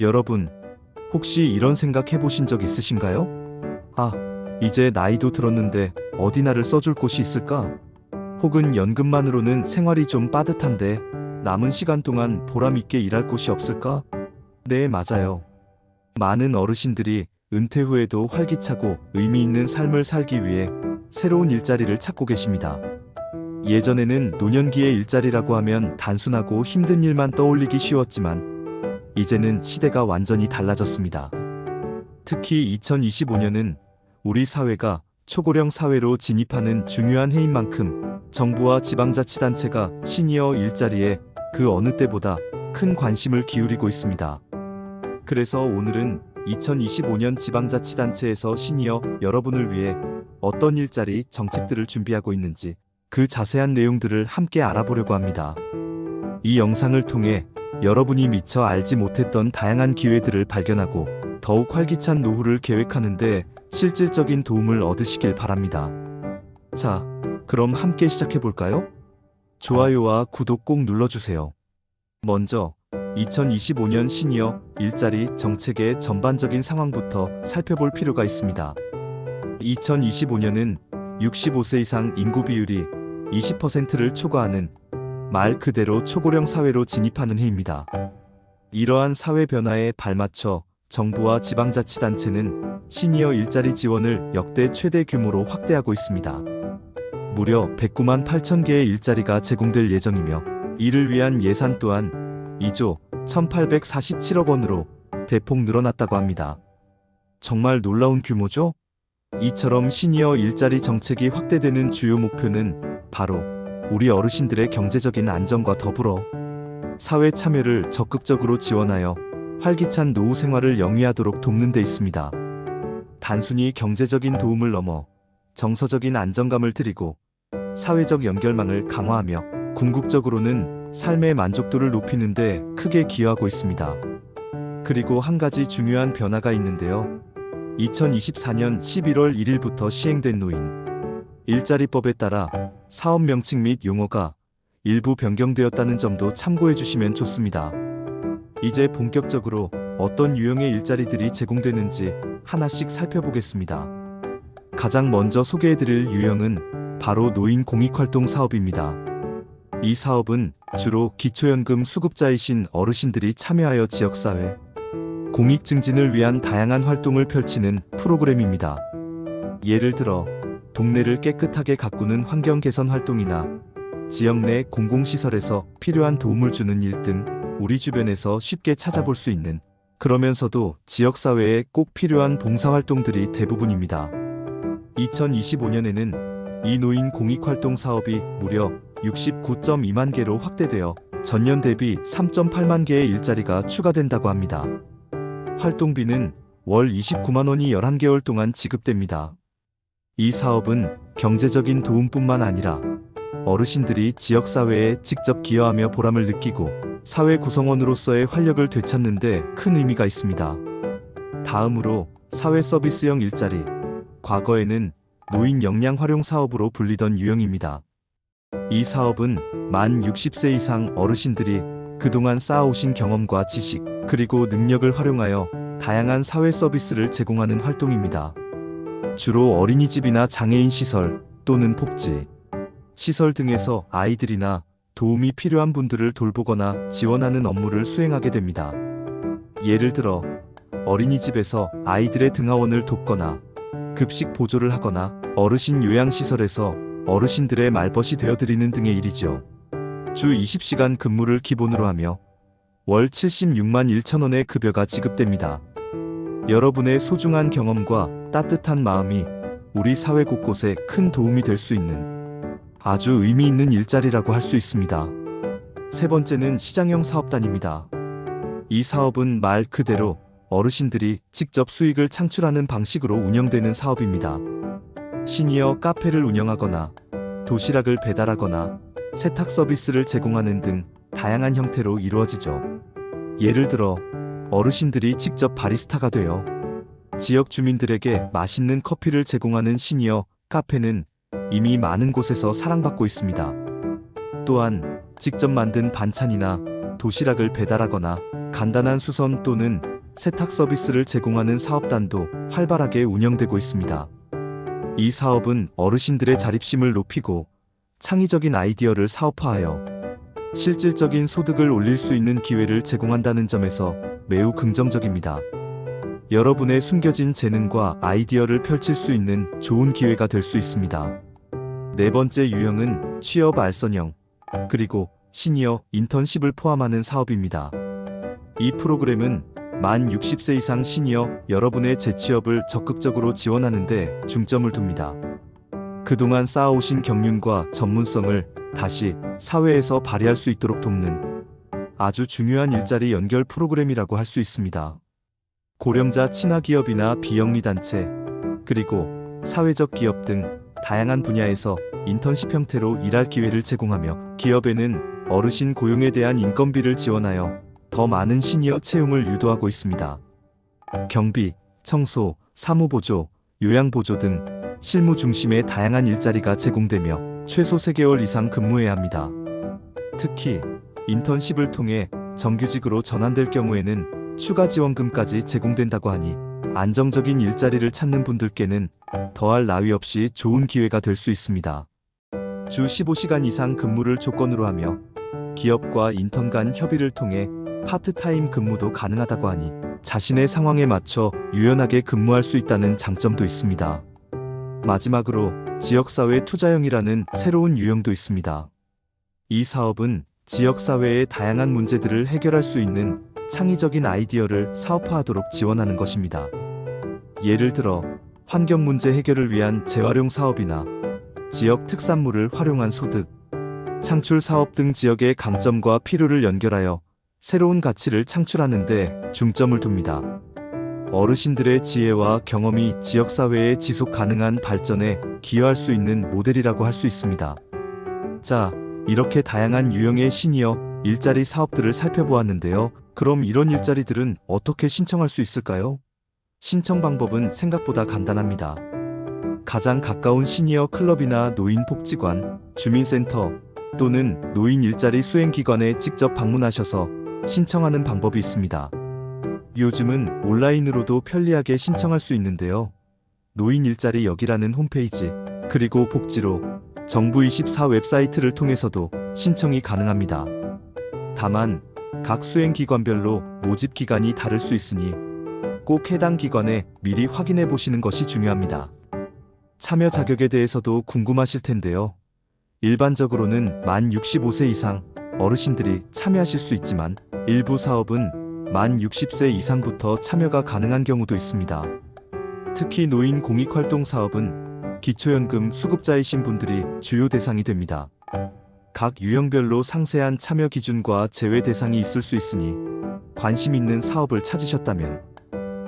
여러분, 혹시 이런 생각 해보신 적 있으신가요? 아, 이제 나이도 들었는데 어디 나를 써줄 곳이 있을까? 혹은 연금만으로는 생활이 좀 빠듯한데 남은 시간 동안 보람있게 일할 곳이 없을까? 네, 맞아요. 많은 어르신들이 은퇴 후에도 활기차고 의미 있는 삶을 살기 위해 새로운 일자리를 찾고 계십니다. 예전에는 노년기의 일자리라고 하면 단순하고 힘든 일만 떠올리기 쉬웠지만 이제는 시대가 완전히 달라졌습니다. 특히 2025년은 우리 사회가 초고령 사회로 진입하는 중요한 해인 만큼 정부와 지방자치단체가 시니어 일자리에 그 어느 때보다 큰 관심을 기울이고 있습니다. 그래서 오늘은 2025년 지방자치단체에서 시니어 여러분을 위해 어떤 일자리 정책들을 준비하고 있는지 그 자세한 내용들을 함께 알아보려고 합니다. 이 영상을 통해 여러분이 미처 알지 못했던 다양한 기회들을 발견하고 더욱 활기찬 노후를 계획하는 데 실질적인 도움을 얻으시길 바랍니다. 자, 그럼 함께 시작해볼까요? 좋아요와 구독 꼭 눌러주세요. 먼저 2025년 시니어 일자리 정책의 전반적인 상황부터 살펴볼 필요가 있습니다. 2025년은 65세 이상 인구 비율이 20%를 초과하는 말 그대로 초고령 사회로 진입하는 해입니다. 이러한 사회 변화에 발맞춰 정부와 지방자치단체는 시니어 일자리 지원을 역대 최대 규모로 확대하고 있습니다. 무려 109만 8천 개의 일자리가 제공될 예정이며 이를 위한 예산 또한 2조 1,847억 원으로 대폭 늘어났다고 합니다. 정말 놀라운 규모죠? 이처럼 시니어 일자리 정책이 확대되는 주요 목표는 바로 우리 어르신들의 경제적인 안정과 더불어 사회 참여를 적극적으로 지원하여 활기찬 노후 생활을 영위하도록 돕는 데 있습니다. 단순히 경제적인 도움을 넘어 정서적인 안정감을 드리고 사회적 연결망을 강화하며 궁극적으로는 삶의 만족도를 높이는 데 크게 기여하고 있습니다. 그리고 한 가지 중요한 변화가 있는데요. 2024년 11월 1일부터 시행된 노인 일자리법에 따라 사업 명칭 및 용어가 일부 변경되었다는 점도 참고해 주시면 좋습니다. 이제 본격적으로 어떤 유형의 일자리들이 제공되는지 하나씩 살펴보겠습니다. 가장 먼저 소개해드릴 유형은 바로 노인 공익활동 사업입니다. 이 사업은 주로 기초연금 수급자이신 어르신들이 참여하여 지역사회 공익 증진을 위한 다양한 활동을 펼치는 프로그램입니다. 예를 들어 동네를 깨끗하게 가꾸는 환경 개선 활동이나 지역 내 공공시설에서 필요한 도움을 주는 일 등 우리 주변에서 쉽게 찾아볼 수 있는 그러면서도 지역사회에 꼭 필요한 봉사활동들이 대부분입니다. 2025년에는 이 노인 공익활동 사업이 무려 69.2만 개로 확대되어 전년 대비 3.8만 개의 일자리가 추가된다고 합니다. 활동비는 월 29만 원이 11개월 동안 지급됩니다. 이 사업은 경제적인 도움뿐만 아니라 어르신들이 지역사회에 직접 기여하며 보람을 느끼고 사회 구성원으로서의 활력을 되찾는 데 큰 의미가 있습니다. 다음으로 사회 서비스형 일자리, 과거에는 노인 역량 활용 사업으로 불리던 유형입니다. 이 사업은 만 60세 이상 어르신들이 그동안 쌓아오신 경험과 지식, 그리고 능력을 활용하여 다양한 사회 서비스를 제공하는 활동입니다. 주로 어린이집이나 장애인 시설 또는 복지 시설 등에서 아이들이나 도움이 필요한 분들을 돌보거나 지원하는 업무를 수행하게 됩니다. 예를 들어 어린이집에서 아이들의 등하원을 돕거나 급식 보조를 하거나 어르신 요양시설에서 어르신들의 말벗이 되어드리는 등의 일이죠. 주 20시간 근무를 기본으로 하며 월 76만 1천 원의 급여가 지급됩니다. 여러분의 소중한 경험과 따뜻한 마음이 우리 사회 곳곳에 큰 도움이 될 수 있는 아주 의미 있는 일자리라고 할 수 있습니다. 세 번째는 시장형 사업단입니다. 이 사업은 말 그대로 어르신들이 직접 수익을 창출하는 방식으로 운영되는 사업입니다. 시니어 카페를 운영하거나 도시락을 배달하거나 세탁 서비스를 제공하는 등 다양한 형태로 이루어지죠. 예를 들어 어르신들이 직접 바리스타가 되어 지역 주민들에게 맛있는 커피를 제공하는 시니어 카페는 이미 많은 곳에서 사랑받고 있습니다. 또한 직접 만든 반찬이나 도시락을 배달하거나 간단한 수선 또는 세탁 서비스를 제공하는 사업단도 활발하게 운영되고 있습니다. 이 사업은 어르신들의 자립심을 높이고 창의적인 아이디어를 사업화하여 실질적인 소득을 올릴 수 있는 기회를 제공한다는 점에서 매우 긍정적입니다. 여러분의 숨겨진 재능과 아이디어를 펼칠 수 있는 좋은 기회가 될 수 있습니다. 네 번째 유형은 취업 알선형, 그리고 시니어 인턴십을 포함하는 사업입니다. 이 프로그램은 만 60세 이상 시니어 여러분의 재취업을 적극적으로 지원하는 데 중점을 둡니다. 그동안 쌓아오신 경륜과 전문성을 다시 사회에서 발휘할 수 있도록 돕는 아주 중요한 일자리 연결 프로그램이라고 할 수 있습니다. 고령자 친화기업이나 비영리단체, 그리고 사회적 기업 등 다양한 분야에서 인턴십 형태로 일할 기회를 제공하며 기업에는 어르신 고용에 대한 인건비를 지원하여 더 많은 시니어 채용을 유도하고 있습니다. 경비, 청소, 사무보조, 요양보조 등 실무 중심의 다양한 일자리가 제공되며 최소 3개월 이상 근무해야 합니다. 특히 인턴십을 통해 정규직으로 전환될 경우에는 추가 지원금까지 제공된다고 하니 안정적인 일자리를 찾는 분들께는 더할 나위 없이 좋은 기회가 될 수 있습니다. 주 15시간 이상 근무를 조건으로 하며 기업과 인턴 간 협의를 통해 파트타임 근무도 가능하다고 하니 자신의 상황에 맞춰 유연하게 근무할 수 있다는 장점도 있습니다. 마지막으로 지역사회 투자형이라는 새로운 유형도 있습니다. 이 사업은 지역사회의 다양한 문제들을 해결할 수 있는 창의적인 아이디어를 사업화하도록 지원하는 것입니다. 예를 들어 환경 문제 해결을 위한 재활용 사업이나 지역 특산물을 활용한 소득, 창출 사업 등 지역의 강점과 필요를 연결하여 새로운 가치를 창출하는 데 중점을 둡니다. 어르신들의 지혜와 경험이 지역사회의 지속 가능한 발전에 기여할 수 있는 모델이라고 할 수 있습니다. 자, 이렇게 다양한 유형의 시니어 일자리 사업들을 살펴보았는데요. 그럼 이런 일자리들은 어떻게 신청할 수 있을까요? 신청 방법은 생각보다 간단합니다. 가장 가까운 시니어 클럽이나 노인복지관, 주민센터 또는 노인 일자리 수행기관에 직접 방문하셔서 신청하는 방법이 있습니다. 요즘은 온라인으로도 편리하게 신청할 수 있는데요. 노인 일자리 여기라는 홈페이지, 그리고 복지로 정부24 웹사이트를 통해서도 신청이 가능합니다. 다만 각 수행기관별로 모집 기간이 다를 수 있으니 꼭 해당 기관에 미리 확인해 보시는 것이 중요합니다. 참여 자격에 대해서도 궁금하실 텐데요. 일반적으로는 만 65세 이상 어르신들이 참여하실 수 있지만 일부 사업은 만 60세 이상부터 참여가 가능한 경우도 있습니다. 특히 노인 공익활동 사업은 기초연금 수급자이신 분들이 주요 대상이 됩니다. 각 유형별로 상세한 참여 기준과 제외 대상이 있을 수 있으니 관심 있는 사업을 찾으셨다면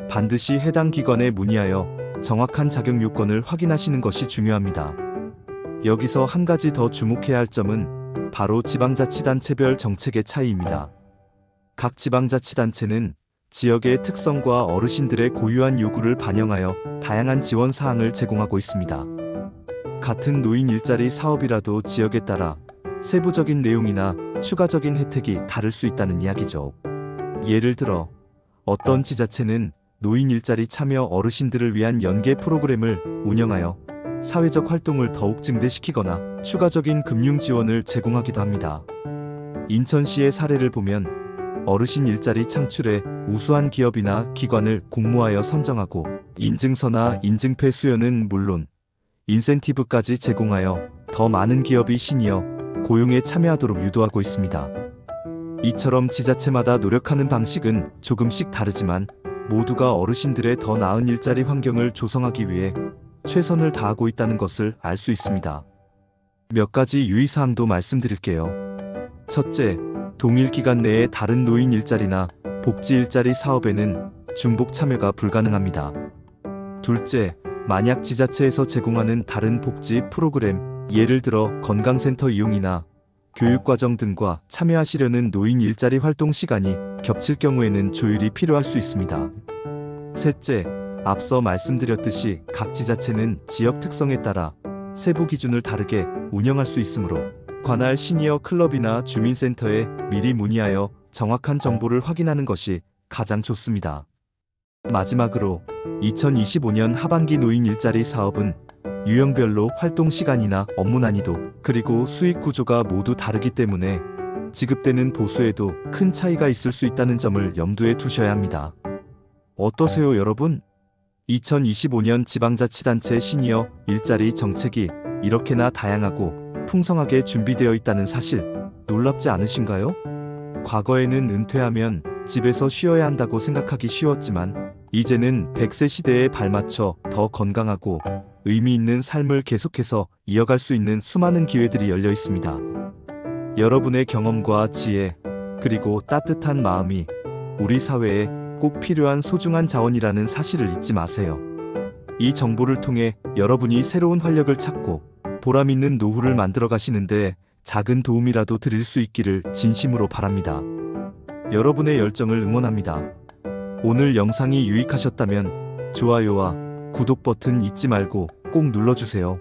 반드시 해당 기관에 문의하여 정확한 자격 요건을 확인하시는 것이 중요합니다. 여기서 한 가지 더 주목해야 할 점은 바로 지방자치단체별 정책의 차이입니다. 각 지방자치단체는 지역의 특성과 어르신들의 고유한 요구를 반영하여 다양한 지원 사항을 제공하고 있습니다. 같은 노인 일자리 사업이라도 지역에 따라 세부적인 내용이나 추가적인 혜택이 다를 수 있다는 이야기죠. 예를 들어 어떤 지자체는 노인 일자리 참여 어르신들을 위한 연계 프로그램을 운영하여 사회적 활동을 더욱 증대시키거나 추가적인 금융 지원을 제공하기도 합니다. 인천시의 사례를 보면 어르신 일자리 창출에 우수한 기업이나 기관을 공모하여 선정하고 인증서나 인증패 수여는 물론 인센티브까지 제공하여 더 많은 기업이 시니어 고용에 참여하도록 유도하고 있습니다. 이처럼 지자체마다 노력하는 방식은 조금씩 다르지만 모두가 어르신들의 더 나은 일자리 환경을 조성하기 위해 최선을 다하고 있다는 것을 알 수 있습니다. 몇 가지 유의사항도 말씀드릴게요. 첫째, 동일 기간 내에 다른 노인 일자리나 복지 일자리 사업에는 중복 참여가 불가능합니다. 둘째, 만약 지자체에서 제공하는 다른 복지 프로그램, 예를 들어 건강센터 이용이나 교육과정 등과 참여하시려는 노인 일자리 활동 시간이 겹칠 경우에는 조율이 필요할 수 있습니다. 셋째, 앞서 말씀드렸듯이 각 지자체는 지역 특성에 따라 세부 기준을 다르게 운영할 수 있으므로 관할 시니어 클럽이나 주민센터에 미리 문의하여 정확한 정보를 확인하는 것이 가장 좋습니다. 마지막으로 2025년 하반기 노인 일자리 사업은 유형별로 활동 시간이나 업무 난이도, 그리고 수익 구조가 모두 다르기 때문에 지급되는 보수에도 큰 차이가 있을 수 있다는 점을 염두에 두셔야 합니다. 어떠세요, 여러분? 2025년 지방자치단체 시니어 일자리 정책이 이렇게나 다양하고 풍성하게 준비되어 있다는 사실, 놀랍지 않으신가요? 과거에는 은퇴하면 집에서 쉬어야 한다고 생각하기 쉬웠지만, 이제는 100세 시대에 발맞춰 더 건강하고 의미 있는 삶을 계속해서 이어갈 수 있는 수많은 기회들이 열려 있습니다. 여러분의 경험과 지혜, 그리고 따뜻한 마음이 우리 사회에 꼭 필요한 소중한 자원이라는 사실을 잊지 마세요. 이 정보를 통해 여러분이 새로운 활력을 찾고 보람 있는 노후를 만들어 가시는데 작은 도움이라도 드릴 수 있기를 진심으로 바랍니다. 여러분의 열정을 응원합니다. 오늘 영상이 유익하셨다면 좋아요와 구독 버튼 잊지 말고 꼭 눌러주세요.